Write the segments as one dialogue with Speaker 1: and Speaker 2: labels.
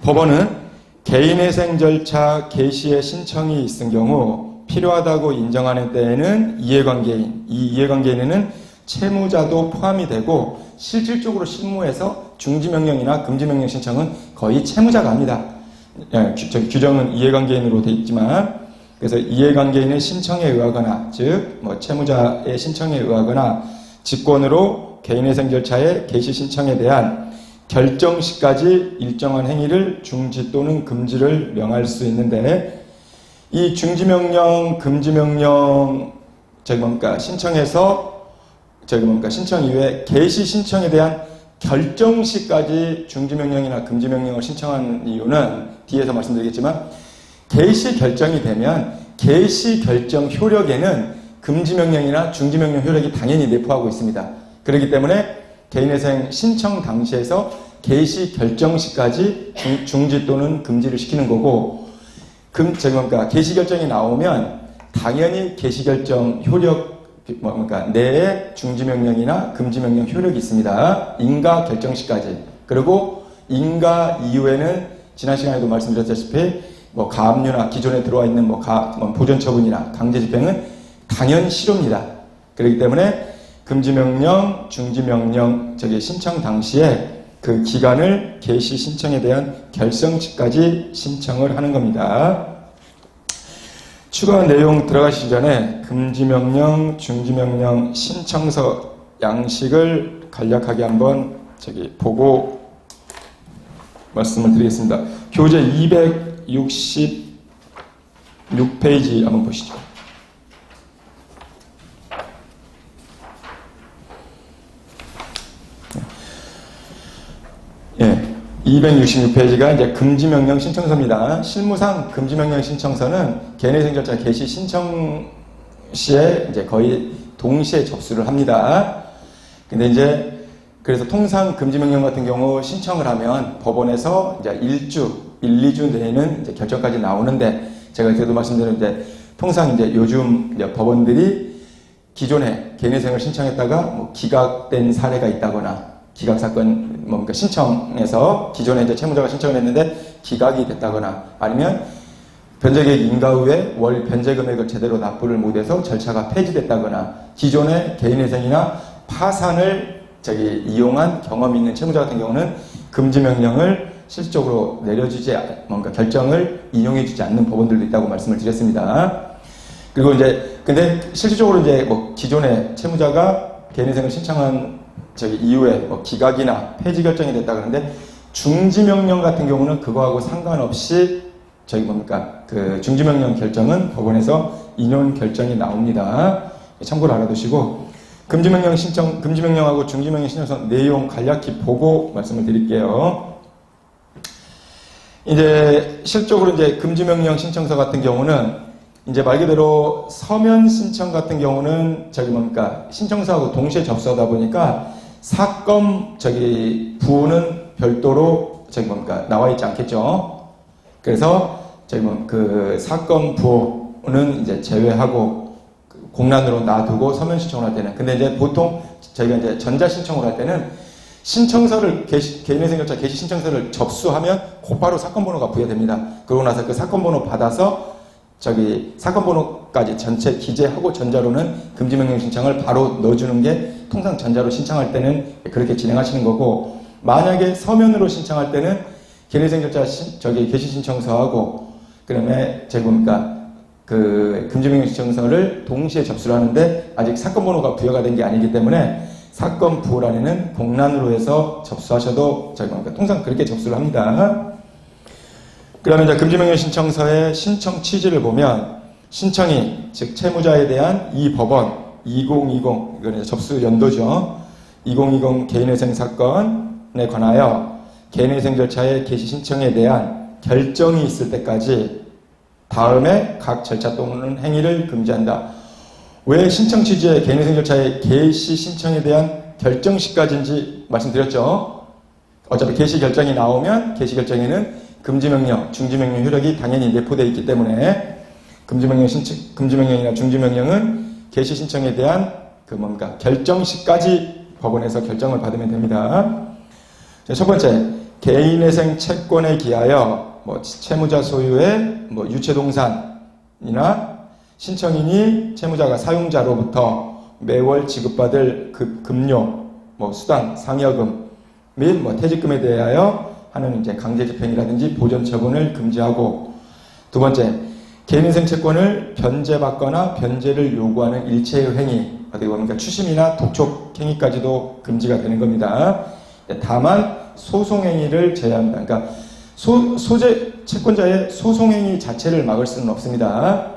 Speaker 1: 법원은 개인회생 절차 개시의 신청이 있은 경우 필요하다고 인정하는 때에는 이해관계인, 이 이해관계인에는 채무자도 포함이 되고 실질적으로 실무에서 중지명령이나 금지명령 신청은 거의 채무자가 합니다. 규정은 이해관계인으로 되어 있지만, 그래서 이해관계인의 신청에 의하거나, 즉 채무자의 신청에 의하거나 직권으로 개인회생 절차의 개시 신청에 대한 결정 시까지 일정한 행위를 중지 또는 금지를 명할 수 있는데, 이 중지명령, 금지명령 신청에서 신청 이후에 개시 신청에 대한 결정 시까지 중지명령이나 금지명령을 신청하는 이유는 뒤에서 말씀드리겠지만, 개시 결정이 되면 개시 결정 효력에는 금지명령이나 중지명령 효력이 당연히 내포하고 있습니다. 그렇기 때문에 개인회생 신청 당시에서 개시 결정 시까지 중지 또는 금지를 시키는 거고, 개시 결정이 나오면 당연히 개시 결정 효력 내에 중지명령이나 금지명령 효력이 있습니다. 인가 결정 시까지. 그리고 인가 이후에는 지난 시간에도 말씀드렸다시피 가압류나 기존에 들어와 있는 보전 처분이나 강제 집행은 당연 실효입니다. 그렇기 때문에 금지명령, 중지명령 신청 당시에 그 기간을 개시 신청에 대한 결정치까지 신청을 하는 겁니다. 추가 내용 들어가시기 전에 금지명령, 중지명령 신청서 양식을 간략하게 한번 보고 말씀을 드리겠습니다. 교재 266페이지 한번 보시죠. 예, 266페이지가 이제 금지명령 신청서입니다. 실무상 금지명령 신청서는 개인회생 절차 개시 신청 시에 이제 거의 동시에 접수를 합니다. 근데 이제 그래서 통상 금지명령 같은 경우 신청을 하면 법원에서 이제 1, 2주 내에는 이제 결정까지 나오는데, 제가 그때도 말씀드린 통상 요즘 법원들이 기존에 개인회생을 신청했다가 기각된 사례가 있다거나, 기각사건, 신청에서 기존에 채무자가 신청을 했는데 기각이 됐다거나, 아니면 변제계획 인가 후에 월 변제금액을 제대로 납부를 못해서 절차가 폐지됐다거나, 기존의 개인회생이나 파산을 이용한 경험이 있는 채무자 같은 경우는 금지명령을 실질적으로 결정을 인용해주지 않는 법원들도 있다고 말씀을 드렸습니다. 그리고 근데 실질적으로 기존의 채무자가 개인회생을 신청한 이후에 기각이나 폐지 결정이 됐다 그러는데, 중지명령 같은 경우는 그거하고 상관없이 그 중지명령 결정은 법원에서 인용 결정이 나옵니다. 참고로 알아두시고, 금지명령하고 중지명령 신청서 내용 간략히 보고 말씀을 드릴게요. 이제 실적으로 금지명령 신청서 같은 경우는 말 그대로 서면 신청 같은 경우는 신청서하고 동시에 접수하다 보니까 사건 부호는 별도로 나와 있지 않겠죠. 그래서 그 사건 부호는 제외하고 공란으로 놔두고 서면 신청을 할 때는, 근데 보통 저희가 전자 신청을 할 때는 신청서를 개인회생 절차 개시 신청서를 접수하면 곧바로 사건 번호가 부여됩니다. 그러고 나서 그 사건 번호 받아서 사건 번호까지 전체 기재하고 전자로는 금지명령 신청을 바로 넣어주는 게 통상 전자로 신청할 때는 그렇게 진행하시는 거고, 만약에 서면으로 신청할 때는 개인회생 절차 개시 신청서하고 그다음에 그 금지명령 신청서를 동시에 접수를 하는데, 아직 사건 번호가 부여가 된 게 아니기 때문에 사건 부호란에는 공란으로 해서 접수하셔도 통상 그렇게 접수를 합니다. 그러면 금지명령 신청서의 신청 취지를 보면, 신청이 즉 채무자에 대한 이 법원 2020, 이거는 접수 연도죠. 2020 개인회생 사건에 관하여 개인회생 절차의 개시 신청에 대한 결정이 있을 때까지 다음에 각 절차 또는 행위를 금지한다. 왜 신청 취지의 개인회생 절차의 개시 신청에 대한 결정 시까지인지 말씀드렸죠. 어차피 개시 결정이 나오면 개시 결정에는 금지명령, 중지명령 효력이 당연히 내포되어 있기 때문에 금지명령이나 중지명령은 개시 신청에 대한 결정 시까지 법원에서 결정을 받으면 됩니다. 첫 번째, 개인회생 채권에 기하여 뭐 채무자 소유의 뭐 유체동산이나 신청인이 채무자가 사용자로부터 매월 지급받을 급료, 뭐 수당, 상여금 및 뭐 퇴직금에 대하여 하는 이제 강제집행이라든지 보존처분을 금지하고, 두 번째, 개인회생 채권을 변제받거나 변제를 요구하는 일체의 행위, 어떻게 보면 추심이나 독촉 행위까지도 금지가 되는 겁니다. 다만 소송행위를 제한한다. 그러니까 소재 채권자의 소송행위 자체를 막을 수는 없습니다.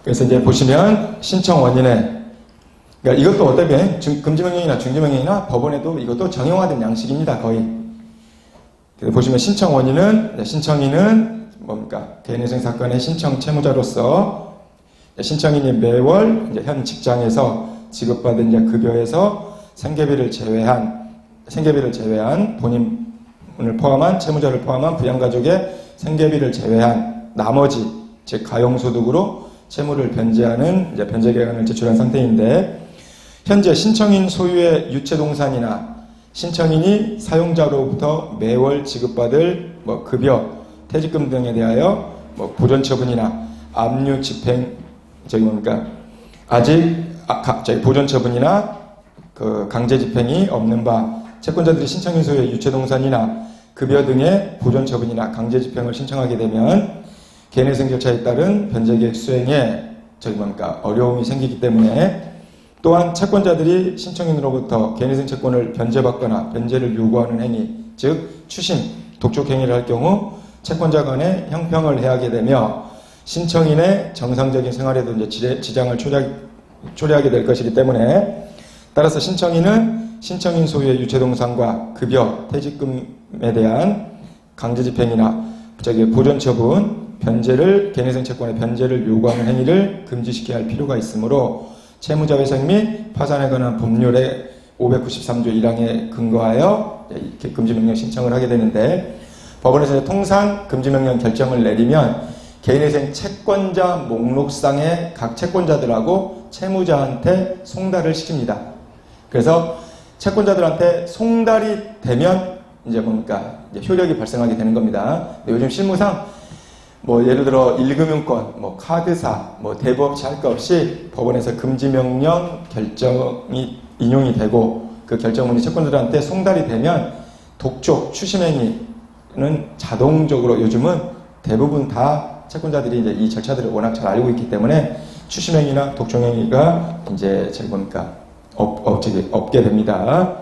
Speaker 1: 그래서 이제 보시면 신청 원인에, 그러니까 이것도 어떻게 금지명령이나 중지명령이나 법원에도 이것도 정형화된 양식입니다. 거의. 그래서 보시면 신청 원인은, 신청인은 뭡니까? 개인회생 사건의 신청 채무자로서 신청인이 매월 이제 현 직장에서 지급받은 이제 급여에서 생계비를 제외한 본인을 포함한 채무자를 포함한 부양가족의 생계비를 제외한 나머지, 즉 가용소득으로 채무를 변제하는 이제 변제계획안을 제출한 상태인데, 현재 신청인 소유의 유체동산이나 신청인이 사용자로부터 매월 지급받을 뭐 급여, 퇴직금 등에 대하여 뭐 보존처분이나 압류 집행, 아직 보존처분이나 그 강제집행이 없는 바, 채권자들이 신청인 소유의 유체동산이나 급여 등의 보존처분이나 강제집행을 신청하게 되면 개인회생 절차에 따른 변제계획 수행에 어려움이 생기기 때문에, 또한 채권자들이 신청인으로부터 개인회생 채권을 변제받거나 변제를 요구하는 행위, 즉 추심, 독촉 행위를 할 경우 채권자 간에 형평을 해하게 되며 신청인의 정상적인 생활에도 이제 지장을 초래하게 될 것이기 때문에, 따라서 신청인은 신청인 소유의 유체동산과 급여, 퇴직금에 대한 강제집행이나 보존처분, 개인회생 채권의 변제를 요구하는 행위를 금지시켜야 할 필요가 있으므로 채무자 회생 및 파산에 관한 법률의 593조 1항에 근거하여 금지명령 신청을 하게 되는데, 법원에서 통상 금지명령 결정을 내리면 개인회생 채권자 목록상의 각 채권자들하고 채무자한테 송달을 시킵니다. 그래서 채권자들한테 송달이 되면 이제 효력이 발생하게 되는 겁니다. 요즘 실무상 뭐 예를 들어 1금융권, 뭐 카드사, 뭐 대부업체 할 것 없이 법원에서 금지명령 결정이 인용이 되고 그 결정문이 채권자들한테 송달이 되면 독촉, 추심행위는 자동적으로 요즘은 대부분 다 채권자들이 이제 이 절차들을 워낙 잘 알고 있기 때문에 추심행위나 독촉행위가 이제 없게 됩니다.